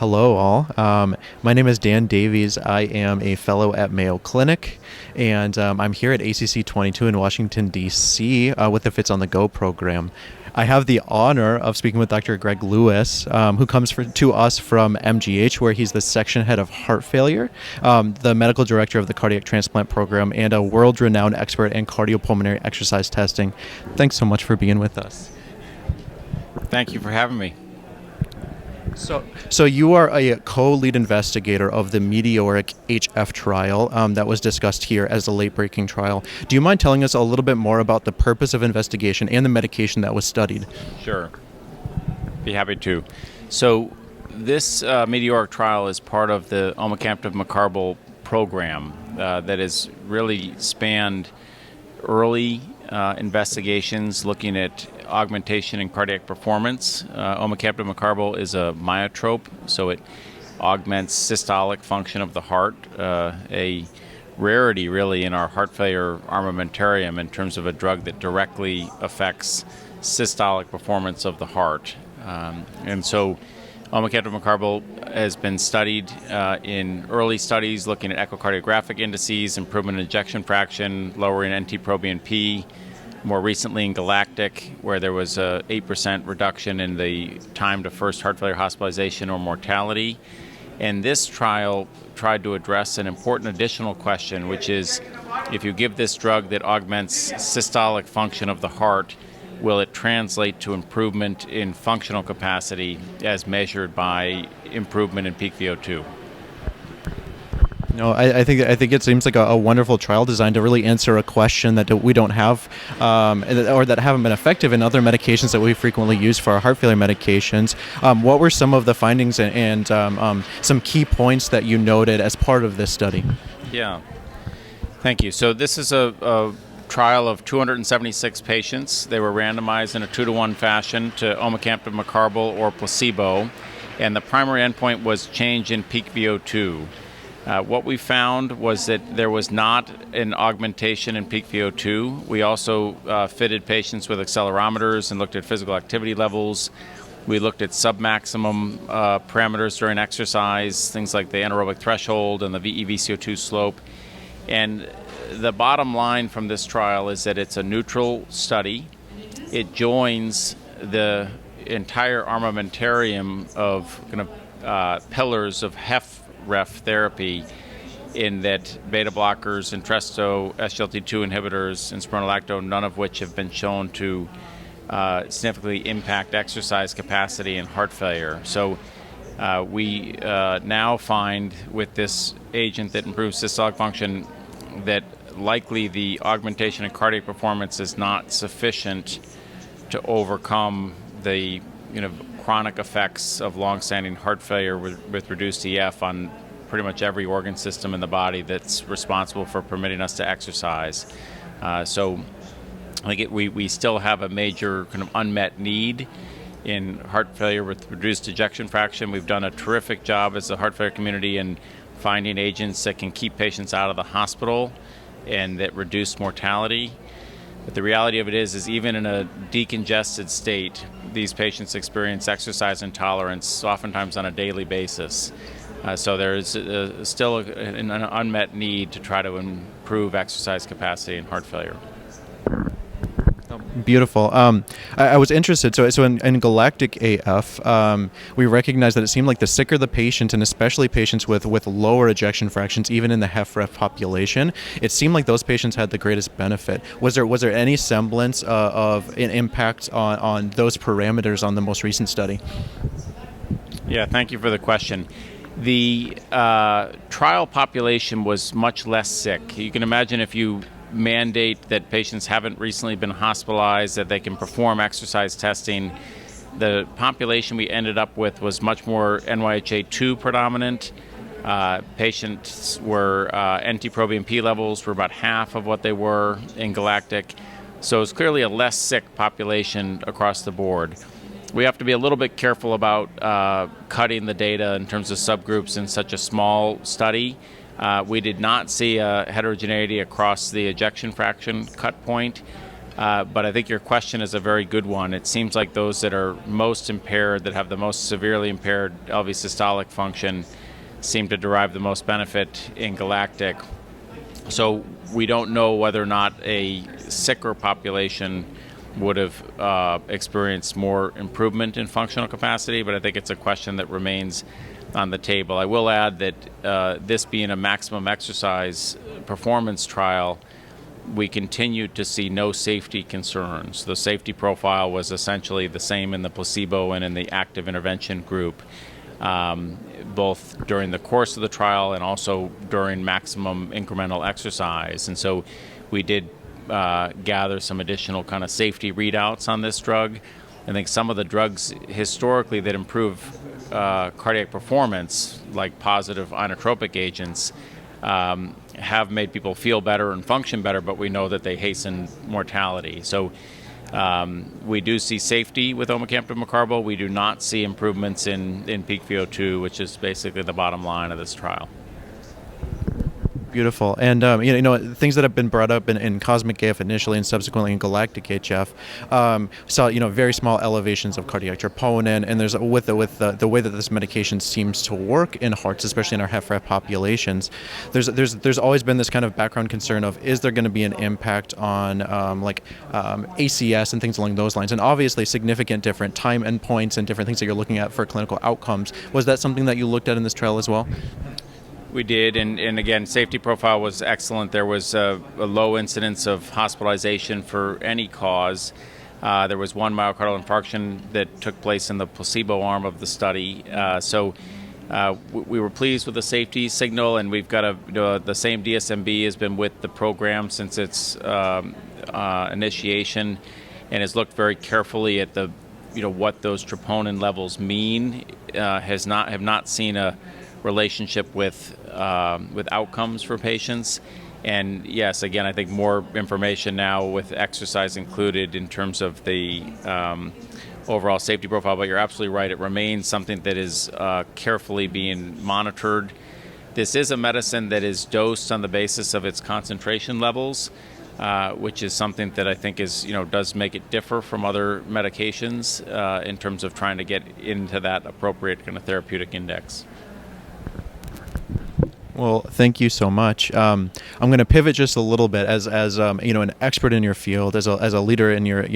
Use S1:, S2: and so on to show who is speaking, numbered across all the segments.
S1: Hello, all. My name is Dan Davies. I am a fellow at Mayo Clinic, and I'm here at ACC 22 in Washington, D.C. With the Fits on the Go program. I have the honor of speaking with Dr. Greg Lewis, who comes to us from MGH, where he's the section head of heart failure, the medical director of the cardiac transplant program, and a world-renowned expert in cardiopulmonary exercise testing. Thanks so much for being with us.
S2: Thank you for having me.
S1: So you are a co-lead investigator of the METEORIC-HF Trial that was discussed here as a late-breaking trial. Do you mind telling us a little bit more about the purpose of investigation and the medication that was studied?
S2: Sure. Be happy to. So this METEORIC trial is part of the omecamtiv mecarbil program that has really spanned early investigations looking at augmentation in cardiac performance. Omecamtiv mecarbil is a myotrope, so it augments systolic function of the heart, a rarity really in our heart failure armamentarium in terms of a drug that directly affects systolic performance of the heart. And so omecamtiv mecarbil has been studied in early studies looking at echocardiographic indices, improvement in ejection fraction, lowering NT-proBNP. More recently in GALACTIC, where there was a 8% reduction in the time to first heart failure hospitalization or mortality. And this trial tried to address an important additional question, which is if you give this drug that augments systolic function of the heart, will it translate to improvement in functional capacity as measured by improvement in peak VO2?
S1: No, I think it seems like a wonderful trial designed to really answer a question that we don't have, or that haven't been effective in other medications that we frequently use for our heart failure medications. What were some of the findings and some key points that you noted as part of this study?
S2: Yeah, thank you. So this is a trial of 276 patients. They were randomized in a 2-to-1 fashion to omecamtiv mecarbil or placebo, and the primary endpoint was change in peak VO2. What we found was that there was not an augmentation in peak VO2. We also fitted patients with accelerometers and looked at physical activity levels. We looked at submaximum parameters during exercise, things like the anaerobic threshold and the VE/VCO2 slope. And the bottom line from this trial is that it's a neutral study. It joins the entire armamentarium of kind of pillars of HFrEF therapy, in that beta blockers, Entresto, SGLT2 inhibitors, and spironolactone, none of which have been shown to significantly impact exercise capacity in heart failure. So we now find with this agent that improves systolic function that likely the augmentation in cardiac performance is not sufficient to overcome the chronic effects of long-standing heart failure with reduced EF on pretty much every organ system in the body that's responsible for permitting us to exercise. So I think we still have a major kind of unmet need in heart failure with reduced ejection fraction. We've done a terrific job as a heart failure community in finding agents that can keep patients out of the hospital and that reduce mortality. But the reality of it is even in a decongested state, these patients experience exercise intolerance oftentimes on a daily basis. So there is still an unmet need to try to improve exercise capacity in heart failure.
S1: Beautiful. I was interested. So in GALACTIC-AF, we recognized that it seemed like the sicker the patient, and especially patients with lower ejection fractions, even in the HFrEF population, it seemed like those patients had the greatest benefit. Was there any semblance of an impact on those parameters on the most recent study?
S2: Yeah, thank you for the question. The trial population was much less sick. You can imagine if you mandate that patients haven't recently been hospitalized, that they can perform exercise testing. The population we ended up with was much more NYHA2 predominant. Patients were NT-proBNP levels were about half of what they were in GALACTIC. So it's clearly a less sick population across the board. We have to be a little bit careful about cutting the data in terms of subgroups in such a small study. We did not see a heterogeneity across the ejection fraction cut point. But I think your question is a very good one. It seems like those that are most impaired, that have the most severely impaired LV systolic function, seem to derive the most benefit in GALACTIC. So we don't know whether or not a sicker population would have experienced more improvement in functional capacity, but I think it's a question that remains on the table. I will add that this being a maximum exercise performance trial, we continued to see no safety concerns. The safety profile was essentially the same in the placebo and in the active intervention group, both during the course of the trial and also during maximum incremental exercise. And so we did gather some additional kind of safety readouts on this drug. I think some of the drugs historically that improve cardiac performance, like positive inotropic agents, have made people feel better and function better, but we know that they hasten mortality. So we do see safety with omecamtiv mecarbil. We do not see improvements in peak VO2, which is basically the bottom line of this trial.
S1: Beautiful. And, things that have been brought up in COSMIC-AF initially and subsequently in GALACTIC-HF, saw, very small elevations of cardiac troponin. And there's with the way that this medication seems to work in hearts, especially in our HFrEF populations, there's always been this kind of background concern of, is there going to be an impact on ACS and things along those lines? And obviously significant different time endpoints and different things that you're looking at for clinical outcomes. Was that something that you looked at in this trial as well?
S2: We did, and again, safety profile was excellent. There was a low incidence of hospitalization for any cause. There was one myocardial infarction that took place in the placebo arm of the study. So we were pleased with the safety signal, and we've got the same DSMB has been with the program since its initiation, and has looked very carefully at what those troponin levels mean. Have not seen a relationship with outcomes for patients. And yes, again, I think more information now with exercise included in terms of the overall safety profile, but you're absolutely right. It remains something that is carefully being monitored. This is a medicine that is dosed on the basis of its concentration levels, which is something that I think does make it differ from other medications in terms of trying to get into that appropriate kind of therapeutic index.
S1: Well, thank you so much. I'm going to pivot just a little bit as an expert in your field, as a leader in your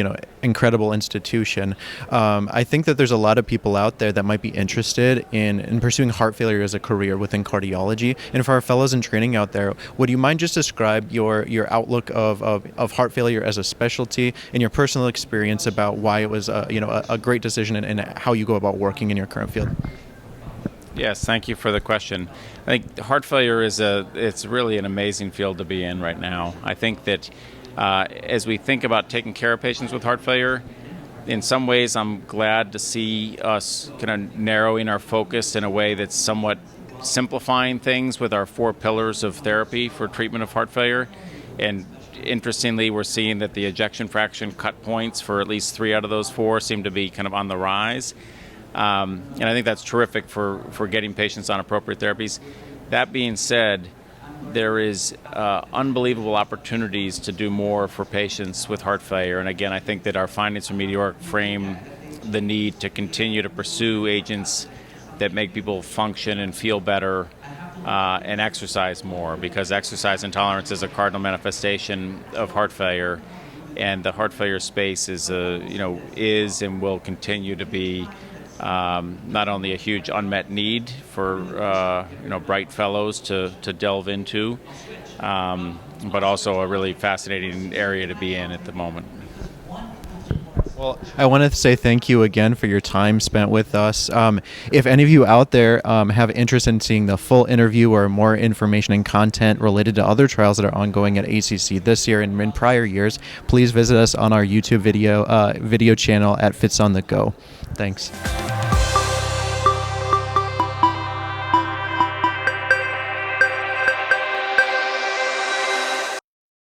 S1: incredible institution. I think that there's a lot of people out there that might be interested in pursuing heart failure as a career within cardiology. And for our fellows in training out there, would you mind just describe your outlook of heart failure as a specialty and your personal experience about why it was a great decision and how you go about working in your current field?
S2: Yes, thank you for the question. I think heart failure it's really an amazing field to be in right now. I think that as we think about taking care of patients with heart failure, in some ways I'm glad to see us kind of narrowing our focus in a way that's somewhat simplifying things with our 4 pillars of therapy for treatment of heart failure. And interestingly, we're seeing that the ejection fraction cut points for at least 3 out of those 4 seem to be kind of on the rise. And I think that's terrific for getting patients on appropriate therapies. That being said, there is unbelievable opportunities to do more for patients with heart failure. And again, I think that our findings from METEORIC frame the need to continue to pursue agents that make people function and feel better and exercise more, because exercise intolerance is a cardinal manifestation of heart failure. And the heart failure space is and will continue to be not only a huge unmet need for bright fellows to delve into, but also a really fascinating area to be in at the moment.
S1: Well, I want to say thank you again for your time spent with us. If any of you out there have interest in seeing the full interview or more information and content related to other trials that are ongoing at ACC this year and in prior years, please visit us on our YouTube video channel at Fits on the Go. Thanks.